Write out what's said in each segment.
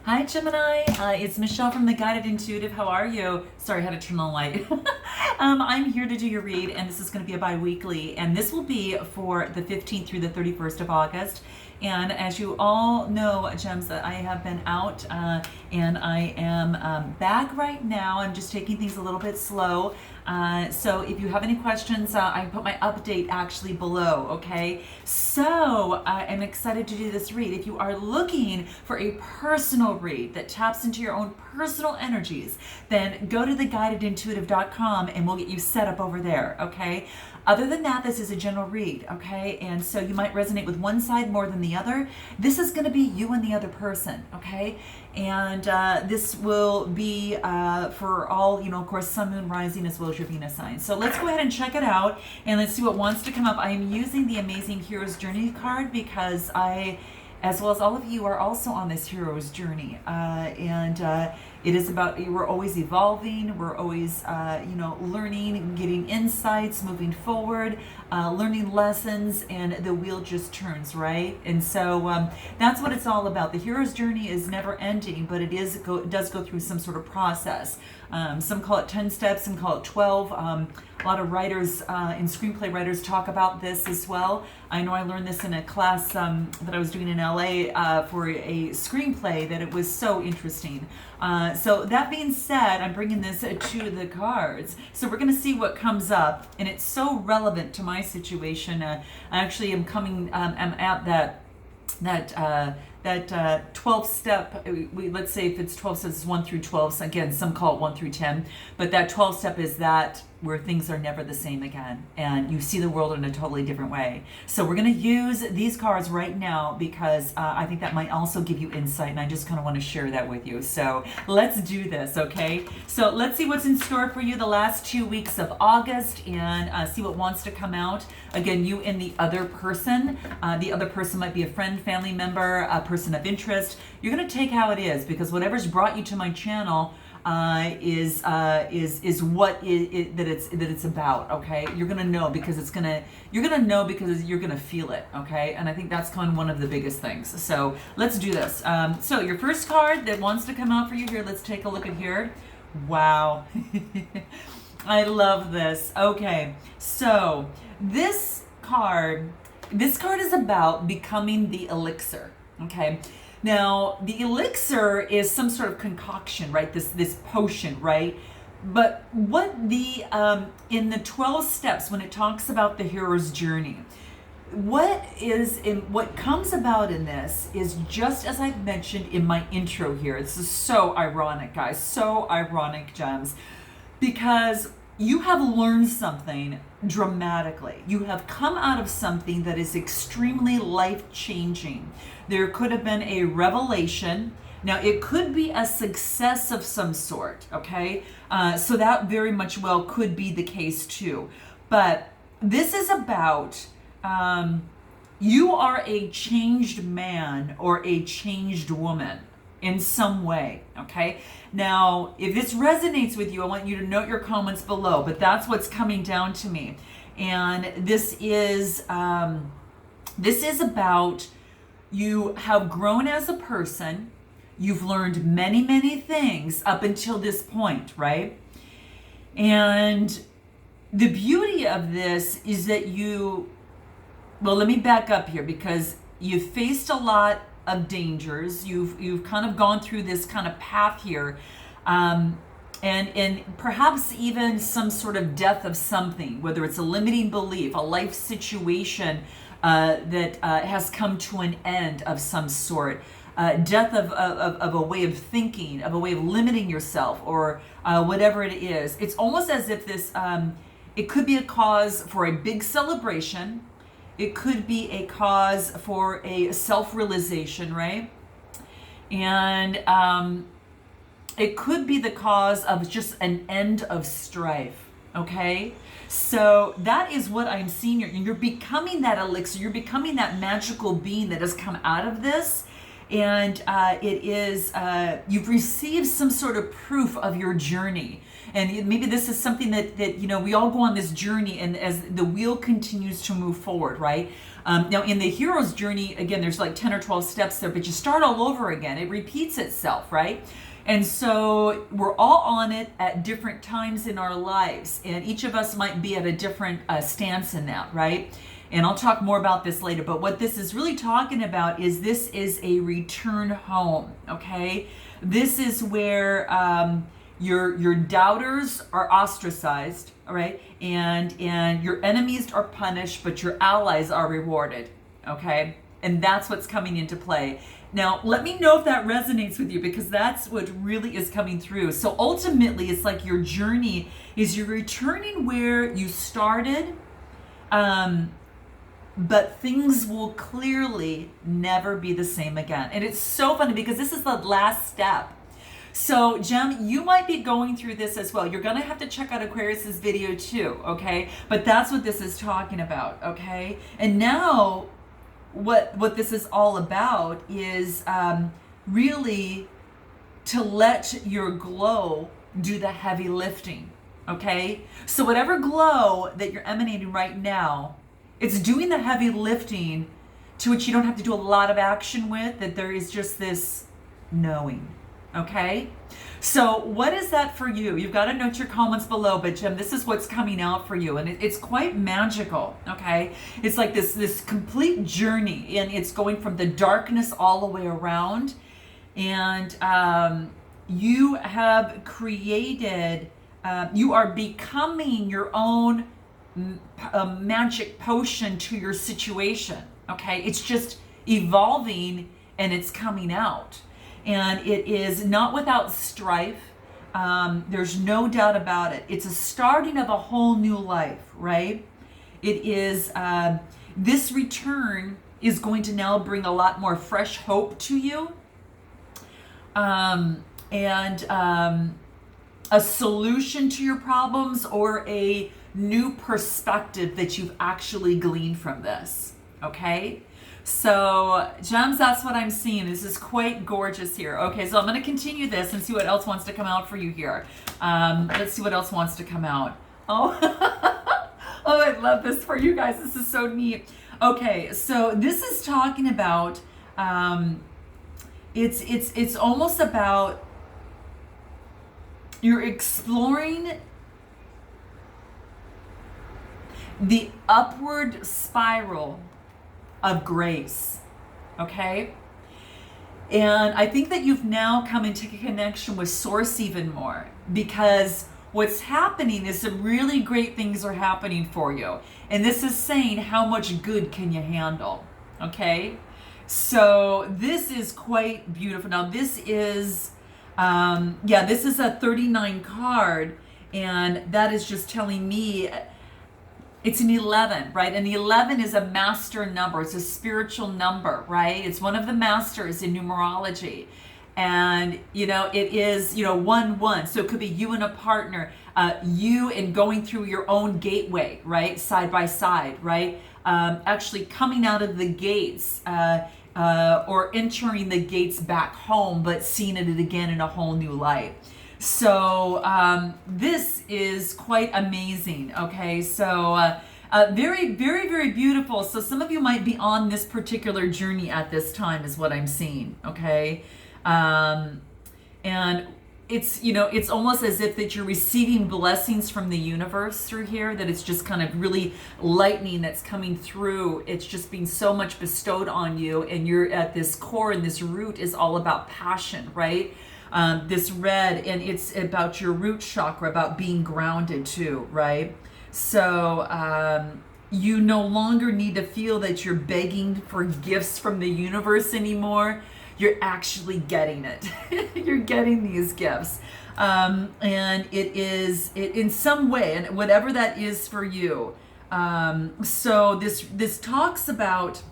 Hi Gemini, it's Michelle from The Guided Intuitive. How are you? Sorry, I had to turn on the light. I'm here to do your read, and this is going to be a bi-weekly, and this will be for the 15th through the 31st of August. And as you all know, Gems, I have been out and I am back right now. I'm just taking things a little bit slow. So if you have any questions, I put my update actually below, okay? So I'm excited to do this read. If you are looking for a personal read that taps into your own personal energies, then go to theguidedintuitive.com and we'll get you set up over there, okay? Other than that, this is a general read, okay? And so you might resonate with one side more than the other. This is going to be you and the other person, okay? And this will be for all, of course, Sun, Moon, Rising, as well as your Venus sign. So let's go ahead and check it out, and let's see what wants to come up. I am using the Amazing Hero's Journey card because I, as well as all of you, are also on this hero's journey. It is about, we're always evolving, we're always, learning, getting insights, moving forward, learning lessons, and the wheel just turns, right? And so that's what it's all about. The hero's journey is never ending, but it does go through some sort of process. Some call it 10 steps, some call it 12. A lot of writers and screenplay writers talk about this as well. I know I learned this in a class that I was doing in LA for a screenplay, that it was so interesting. So that being said, I'm bringing this to the cards. So we're going to see what comes up, and it's so relevant to my situation. I actually am coming, I'm at that 12 step, let's say if it's 12 steps, it's 1 through 12. So again, some call it 1 through 10, but that 12 step is that where things are never the same again, and you see the world in a totally different way. So we're going to use these cards right now because I think that might also give you insight, and I just kind of want to share that with you. So let's do this, okay? So let's see what's in store for you the last 2 weeks of August, and see what wants to come out. Again, you and the other person. The other person might be a friend, family member, a person of interest. You're going to take how it is, because whatever's brought you to my channel is what it's about, okay? You're gonna know because you're gonna feel it, okay? And I think that's kind of one of the biggest things. So let's do this. So your first card that wants to come out for you here, let's take a look at here. Wow. I love this. Okay, so this card is about becoming the elixir, okay? Now, the elixir is some sort of concoction, right? This potion, right? But what in the 12 steps, when it talks about the hero's journey, what comes about in this is just as I've mentioned in my intro here. This is so ironic, guys, so ironic, Gems, because you have learned something dramatically. You have come out of something that is extremely life-changing. There could have been a revelation. Now, it could be a success of some sort, okay? So that very much well could be the case too. But this is about you are a changed man or a changed woman in some way, okay? Now, if this resonates with you, I want you to note your comments below, but that's what's coming down to me. And this is about you have grown as a person. You've learned many, many things up until this point, right? And the beauty of this is that let me back up here, because you've faced a lot of dangers. You've kind of gone through this kind of path here, and perhaps even some sort of death of something, whether it's a limiting belief, a life situation that has come to an end of some sort, death of a way of thinking, of a way of limiting yourself, or whatever it is. It's almost as if this, it could be a cause for a big celebration. It could be a cause for a self-realization, right? And it could be the cause of just an end of strife, okay? So that is what I'm seeing here. You're becoming that elixir. You're becoming that magical being that has come out of this. And it is, you've received some sort of proof of your journey. And maybe this is something that we all go on this journey, and as the wheel continues to move forward, right? Now, in the hero's journey, again, there's like 10 or 12 steps there, but you start all over again. It repeats itself, right? And so we're all on it at different times in our lives, and each of us might be at a different stance in that, right? And I'll talk more about this later, but what this is really talking about is this is a return home, okay? This is where your doubters are ostracized, all right? And your enemies are punished, but your allies are rewarded, okay? And that's what's coming into play. Now, let me know if that resonates with you, because that's what really is coming through. So ultimately, it's like your journey is you're returning where you started, but things will clearly never be the same again. And it's so funny because this is the last step. So, Gem, you might be going through this as well. You're going to have to check out Aquarius's video too, okay? But that's what this is talking about, okay? And now, what this is all about is really to let your glow do the heavy lifting, okay? So whatever glow that you're emanating right now, it's doing the heavy lifting, to which you don't have to do a lot of action with, that there is just this knowing, okay? So what is that for you? You've got to note your comments below, but Jim, this is what's coming out for you, and it's quite magical, okay? It's like this complete journey, and it's going from the darkness all the way around, and you have created, you are becoming your own magic potion to your situation, okay? It's just evolving, and it's coming out. And it is not without strife. There's no doubt about it. It's a starting of a whole new life, right? It is, this return is going to now bring a lot more fresh hope to you. And a solution to your problems, or a new perspective that you've actually gleaned from this, okay? So, Gems, that's what I'm seeing. This is quite gorgeous here. Okay, so I'm going to continue this and see what else wants to come out for you here. Let's see what else wants to come out. Oh, oh, I love this for you guys. This is so neat. Okay, so this is talking about, it's almost about you're exploring the upward spiral of grace, okay? And I think that you've now come into connection with Source even more, because what's happening is some really great things are happening for you. And this is saying, how much good can you handle, okay? So this is quite beautiful. Now this is, this is a 39 card, and that is just telling me it's an 11, right? And the 11 is a master number. It's a spiritual number, right? It's one of the masters in numerology. And, it is, 1-1. So it could be you and a partner, you and going through your own gateway, right? Side by side, right? Actually coming out of the gates, or entering the gates back home, but seeing it again in a whole new light. So this is quite amazing, okay? So very, very, very beautiful. So some of you might be on this particular journey at this time is what I'm seeing, okay? And it's, it's almost as if that you're receiving blessings from the universe through here, that it's just kind of really lightning that's coming through. It's just being so much bestowed on you, and you're at this core, and this root is all about passion, right? This red, and it's about your root chakra, about being grounded too, right? So you no longer need to feel that you're begging for gifts from the universe anymore. You're actually getting it. You're getting these gifts. And it is in some way, and whatever that is for you. So this talks about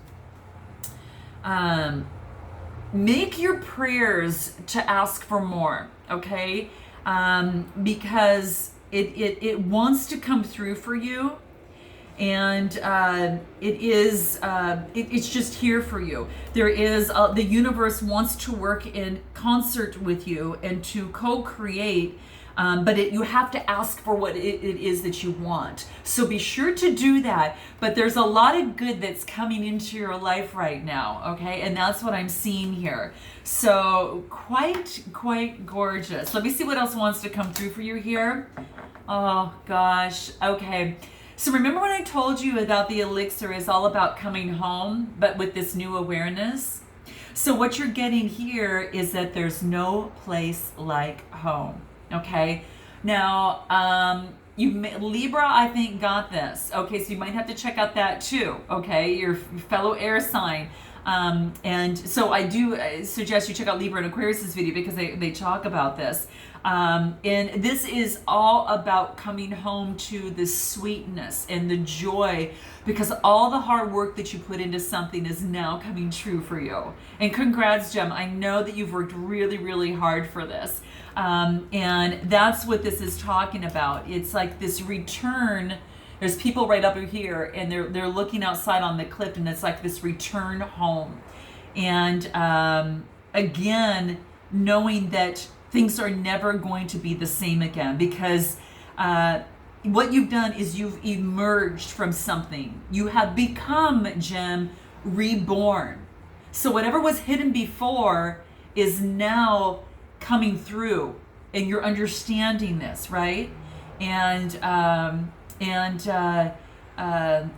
make your prayers to ask for more, okay? Because it wants to come through for you. And it's just here for you. There is the universe wants to work in concert with you and to co-create. But you have to ask for what it is that you want. So be sure to do that. But there's a lot of good that's coming into your life right now, okay? And that's what I'm seeing here. So quite gorgeous. Let me see what else wants to come through for you here. Oh gosh, okay. So remember when I told you about the elixir is all about coming home, but with this new awareness? So what you're getting here is that there's no place like home. Okay, now Libra, I think, got this. Okay, so you might have to check out that too. Okay, your fellow air sign. And so I do suggest you check out Libra and Aquarius's video because they talk about this. And this is all about coming home to the sweetness and the joy, because all the hard work that you put into something is now coming true for you. And congrats, Gem. I know that you've worked really, really hard for this. And that's what this is talking about. It's like this return. There's people right up here, and they're looking outside on the cliff, and it's like this return home. And again, knowing that things are never going to be the same again, because what you've done is you've emerged from something. You have become, Gem, reborn. So whatever was hidden before is now coming through, and you're understanding this, right? And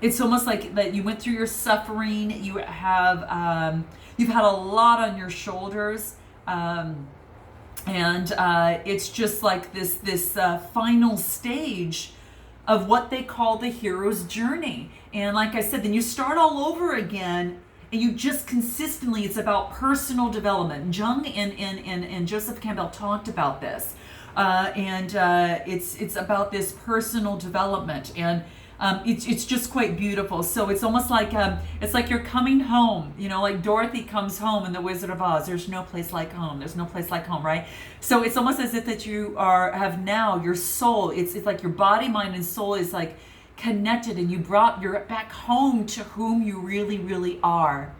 it's almost like that you went through your suffering. You have you've had a lot on your shoulders, and it's just like this final stage of what they call the hero's journey. And like I said, then you start all over again. And you just consistently, it's about personal development. Jung and Joseph Campbell talked about this. It's about this personal development. And it's just quite beautiful. So it's almost like you're coming home, you know, like Dorothy comes home in The Wizard of Oz. There's no place like home. There's no place like home, right? So it's almost as if that you have now your soul. It's like your body, mind, and soul is like connected, and you're back home to whom you really, really are.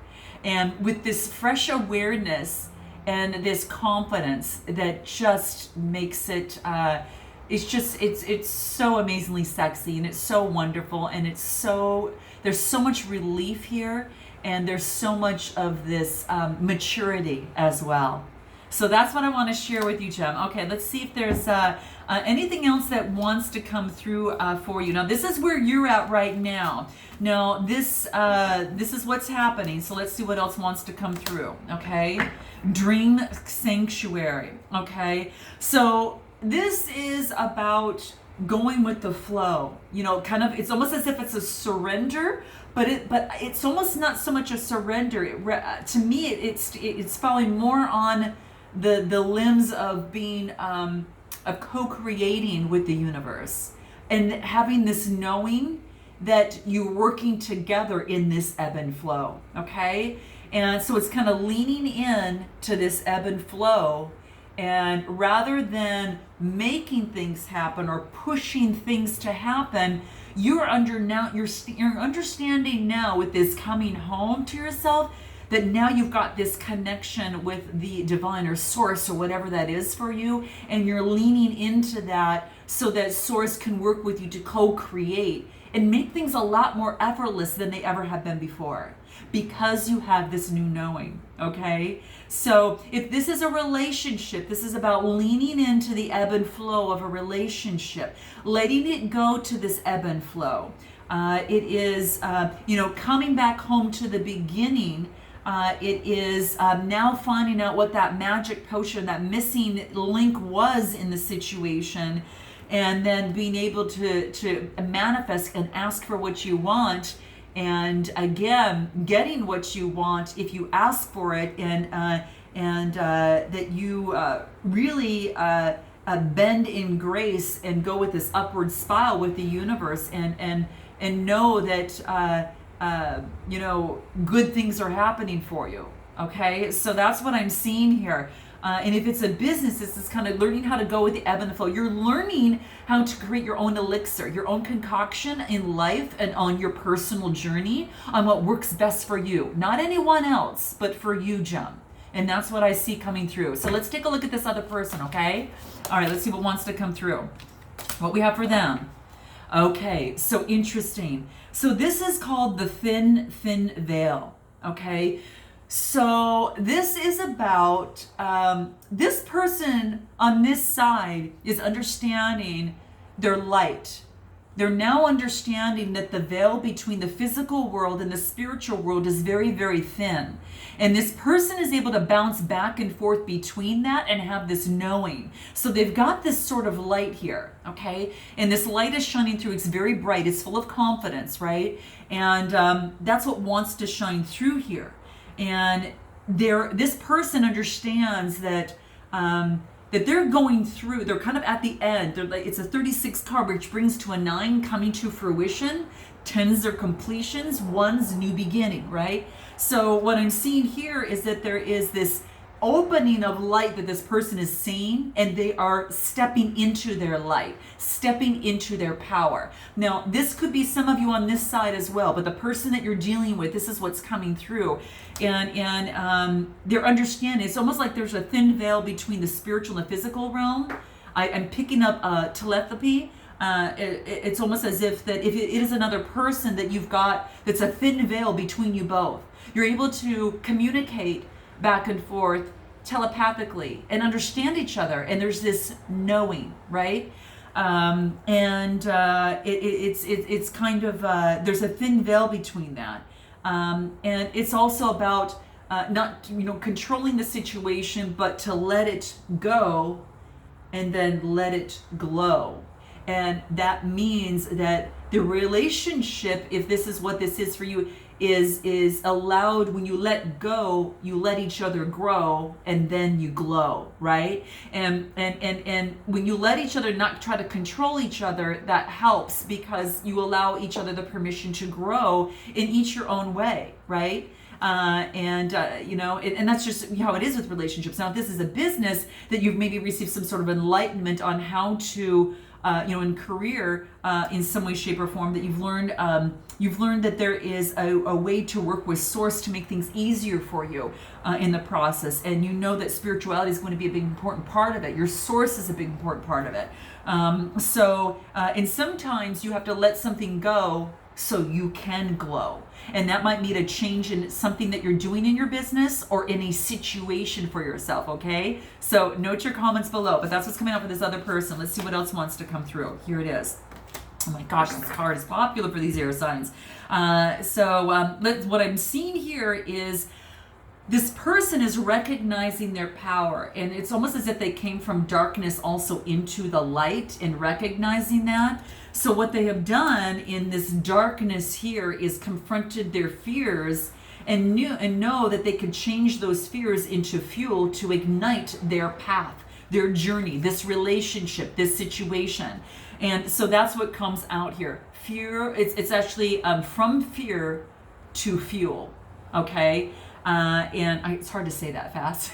And with this fresh awareness and this confidence that just makes it it's so amazingly sexy, and it's so wonderful, and there's so much relief here, and there's so much of this maturity as well. So that's what I want to share with you, Gem. Okay, let's see if there's anything else that wants to come through for you. Now, this is where you're at right now. Now, this is what's happening. So let's see what else wants to come through. Okay, Dream Sanctuary. Okay, so this is about going with the flow. You know, kind of. It's almost as if it's a surrender. But it's almost not so much a surrender. To me, it's falling more on the limbs of being of co-creating with the universe, and having this knowing that you're working together in this ebb and flow. Okay, and so it's kind of leaning in to this ebb and flow, and rather than making things happen or pushing things to happen, you're understanding now with this coming home to yourself that now you've got this connection with the divine or source or whatever that is for you, and you're leaning into that so that source can work with you to co-create and make things a lot more effortless than they ever have been before, because you have this new knowing. Okay, so if this is a relationship, this is about leaning into the ebb and flow of a relationship, letting it go to this ebb and flow. It is coming back home to the beginning. It is now finding out what that magic potion, that missing link was in the situation, and then being able to manifest and ask for what you want. And again, getting what you want if you ask for it, and that you really bend in grace and go with this upward spiral with the universe, and know that good things are happening for you. Okay, so that's what I'm seeing here. And if it's a business, this is kind of learning how to go with the ebb and the flow. You're learning how to create your own elixir, your own concoction in life and on your personal journey on what works best for you. Not anyone else, but for you, Gem. And that's what I see coming through. So let's take a look at this other person, okay? All right, let's see what wants to come through. What we have for them. Okay, so interesting. So this is called the thin veil, okay? So this is about, this person on this side is understanding their light. They're now understanding that the veil between the physical world and the spiritual world is very, very thin. And this person is able to bounce back and forth between that and have this knowing. So they've got this sort of light here, okay? And this light is shining through. It's very bright. It's full of confidence, right? And that's what wants to shine through here. And this person understands that that they're going through, they're kind of at the end. It's a 36 card, which brings to a 9 coming to fruition. 10s are completions, 1's new beginning, right? So what I'm seeing here is that there is this opening of light that this person is seeing, and they are stepping into their light, stepping into their power. Now, this could be some of you on this side as well, but the person that you're dealing with, this is what's coming through. And their understanding, it's almost like there's a thin veil between the spiritual and the physical realm. I'm picking up telepathy. It's almost as if that if it is another person that you've got, that's a thin veil between you both. You're able to communicate back and forth telepathically and understand each other, and there's this knowing, right? It's kind of there's a thin veil between that, and it's also about not controlling the situation, but to let it go and then let it glow. And that means that the relationship, if this is what this is for you, is allowed. When you let go, you let each other grow, and then you glow, right? And when you let each other not try to control each other, that helps, because you allow each other the permission to grow in each your own way, right? And that's just how it is with relationships. Now, if this is a business that you've maybe received some sort of enlightenment on how to in career, in some way, shape, or form, that you've learned that there is a way to work with source to make things easier for you in the process, and you know that spirituality is going to be a big important part of it. Your source is a big important part of it. And sometimes you have to let something go so you can glow. And that might mean a change in something that you're doing in your business or in a situation for yourself, okay? So note your comments below, but that's what's coming up with this other person. Let's see what else wants to come through. Here it is. Oh my gosh, this card is popular for these air signs. What I'm seeing here is this person is recognizing their power, and it's almost as if they came from darkness also into the light, and recognizing that. So what they have done in this darkness here is confronted their fears and know that they could change those fears into fuel to ignite their path, their journey, this relationship, this situation. And so that's what comes out here. Fear, it's actually from fear to fuel, okay? It's hard to say that fast.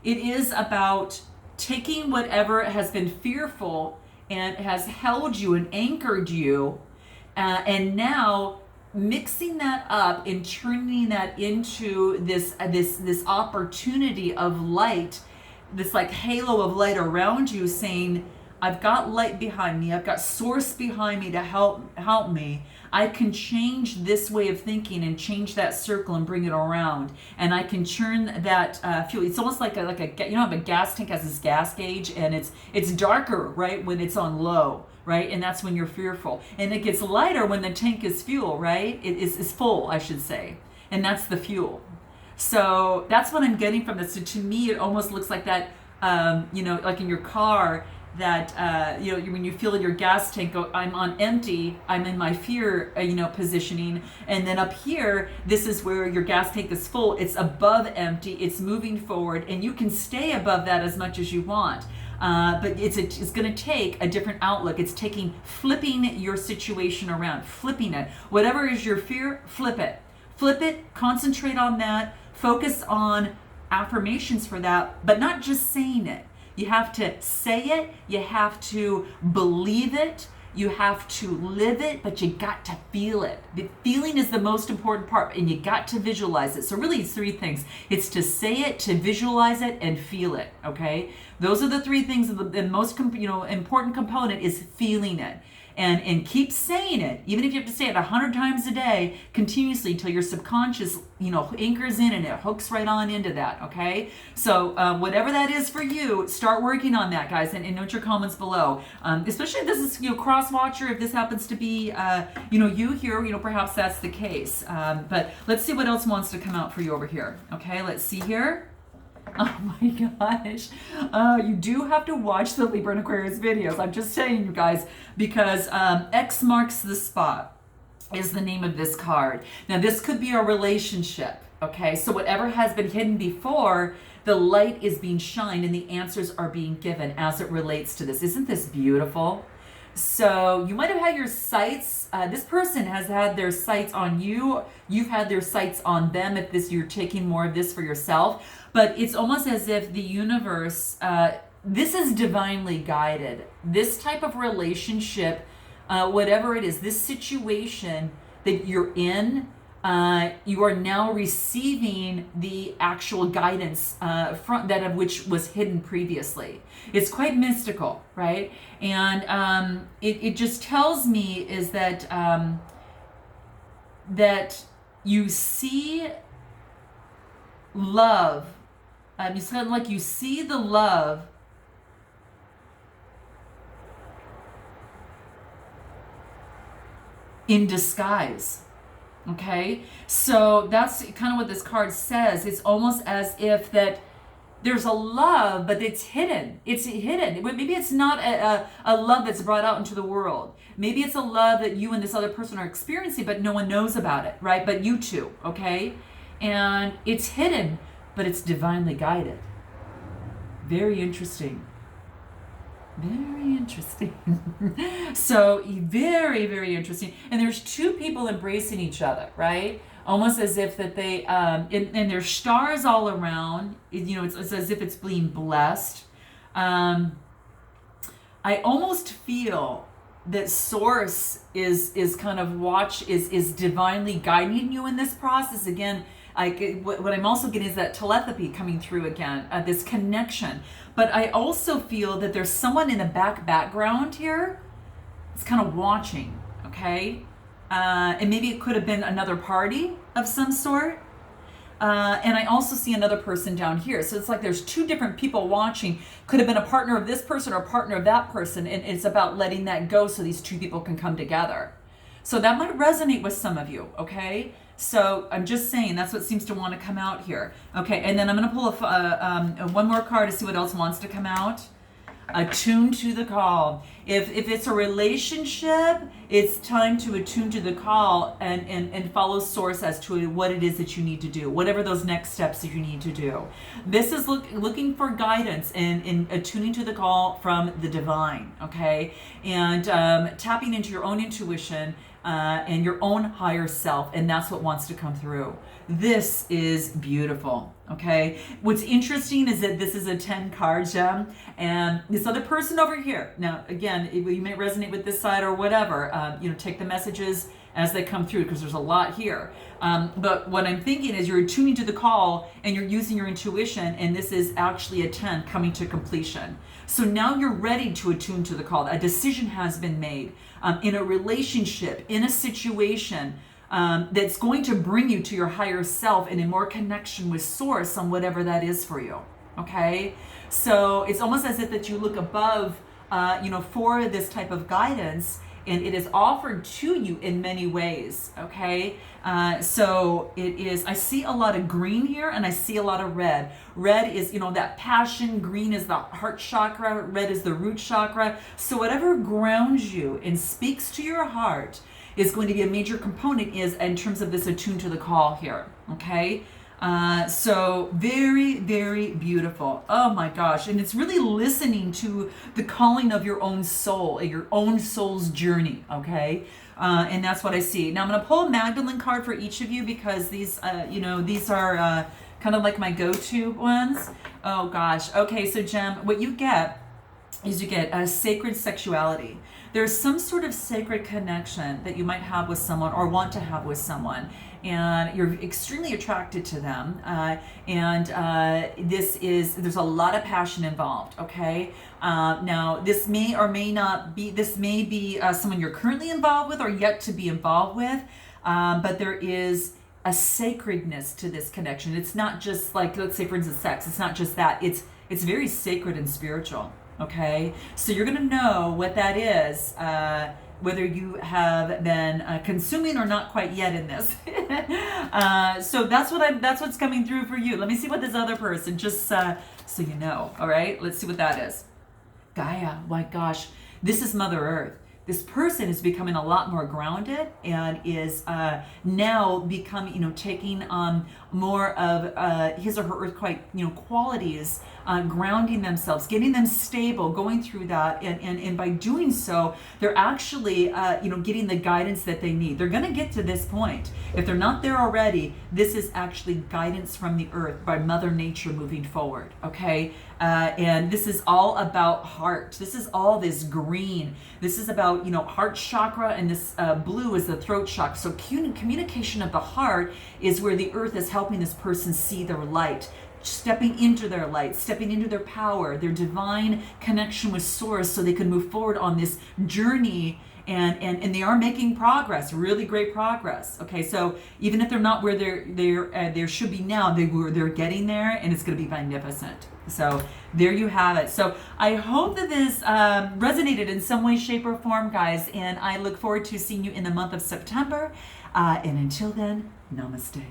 It is about taking whatever has been fearful and has held you and anchored you, and now mixing that up and turning that into this opportunity of light, this like halo of light around you, saying, I've got light behind me. I've got source behind me to help me. I can change this way of thinking and change that circle and bring it around. And I can turn that fuel. It's almost like a if a gas tank has this gas gauge, and it's darker, right, when it's on low, right? And that's when you're fearful. And it gets lighter when the tank is fuel, right? It is full, I should say. And that's the fuel. So that's what I'm getting from this. So to me, it almost looks like that, like in your car, that when you feel your gas tank go, I'm on empty, I'm in my fear positioning, and then up here, this is where your gas tank is full, it's above empty, it's moving forward, and you can stay above that as much as you want. but it's going to take a different outlook. It's flipping your situation around, flipping it. Whatever is your fear, flip it. Flip it, concentrate on that, focus on affirmations for that, but not just saying it. You have to say it, you have to believe it, you have to live it, but you got to feel it. The feeling is the most important part, and you got to visualize it. So really it's three things. It's to say it, to visualize it, and feel it, okay? Those are the three things. The most important component is feeling it. And keep saying it, even if you have to say it 100 times a day, continuously, until your subconscious, anchors in and it hooks right on into that, okay? So whatever that is for you, start working on that, guys, and note your comments below. Especially if this is, cross-watcher, if this happens to be, you here, perhaps that's the case. But let's see what else wants to come out for you over here, okay? Let's see here. Oh my gosh. You do have to watch the Libra and Aquarius videos. I'm just saying, you guys, because X marks the spot is the name of this card. Now, this could be a relationship, okay? So whatever has been hidden before, the light is being shined and the answers are being given as it relates to this. Isn't this beautiful? So you might have had your sights, this person has had their sights on you, you've had their sights on them if you're taking more of this for yourself, but it's almost as if the universe, this is divinely guided. This type of relationship, whatever it is, this situation that you're in, you are now receiving the actual guidance from that of which was hidden previously. It's quite mystical, right? And it just tells me is that that you see love. It's kind of like you see the love in disguise. Okay, so that's kind of what this card says. It's almost as if that there's a love, but it's hidden. It's hidden. Maybe it's not a love that's brought out into the world. Maybe it's a love that you and this other person are experiencing, but no one knows about it, right? But you two, okay? And it's hidden, but it's divinely guided. Very interesting. Very interesting. So very, very interesting. And there's two people embracing each other, right? Almost as if that they, and there's stars all around. It's as if it's being blessed. I almost feel that Source is kind of is divinely guiding you in this process. Again, what I'm also getting is that telepathy coming through again, this connection. But I also feel that there's someone in the background here that's kind of watching, okay? And maybe it could have been another party of some sort. And I also see another person down here. So it's like there's two different people watching. Could have been a partner of this person or a partner of that person. And it's about letting that go so these two people can come together. So that might resonate with some of you, okay? So I'm just saying that's what seems to want to come out here. Okay, and then I'm going to pull one more card to see what else wants to come out. Attune to the call. If it's a relationship, it's time to attune to the call and follow Source as to what it is that you need to do, whatever those next steps that you need to do. This is looking for guidance and attuning to the call from the divine, okay? And tapping into your own intuition and your own higher self, and that's what wants to come through. This is beautiful, okay? What's interesting is that this is a 10 card gem, and this other person over here, now again, you may resonate with this side or whatever, take the messages as they come through, because there's a lot here. But what I'm thinking is you're tuning to the call and you're using your intuition, and this is actually a 10 coming to completion. So now you're ready to attune to the call. A decision has been made in a relationship, in a situation that's going to bring you to your higher self and in more connection with Source on whatever that is for you. Okay? So it's almost as if that you look above, for this type of guidance, and it is offered to you in many ways, okay? So it is, I see a lot of green here, and I see a lot of red. Red is, that passion. Green is the heart chakra. Red is the root chakra. So whatever grounds you and speaks to your heart is going to be a major component in terms of this attune to the call here, okay? So very, very beautiful. Oh my gosh. And it's really listening to the calling of your own soul and your own soul's journey. Okay. And that's what I see. Now I'm going to pull a Magdalene card for each of you because these, these are kind of like my go-to ones. Oh gosh. Okay. So Gem, what you get is you get a sacred sexuality. There's some sort of sacred connection that you might have with someone or want to have with someone, and you're extremely attracted to them. There's a lot of passion involved, okay? Now, this may or may not be, this may be someone you're currently involved with or yet to be involved with, but there is a sacredness to this connection. It's not just like, let's say for instance, sex. It's not just that. It's very sacred and spiritual. Okay, so you're going to know what that is, whether you have been consuming or not quite yet in this. So that's what's coming through for you. Let me see what this other person, just so you know. All right, let's see what that is. Gaia. My gosh, this is Mother Earth. This person is becoming a lot more grounded and is now becoming, taking on more of his or her earthquake, qualities, grounding themselves, getting them stable, going through that, and by doing so, they're actually, getting the guidance that they need. They're going to get to this point. If they're not there already, this is actually guidance from the earth by Mother Nature moving forward. Okay, and this is all about heart. This is all this green. This is about heart chakra, and this blue is the throat chakra. So communication of the heart is where the earth is helping this person see their light, stepping into their light, stepping into their power, their divine connection with source, so they can move forward on this journey. And they are making progress, really great progress. Okay, so even if they're not where they should be now, they're getting there, and it's going to be magnificent. So there you have it. So I hope that this resonated in some way, shape, or form, guys. And I look forward to seeing you in the month of September. And until then, namaste.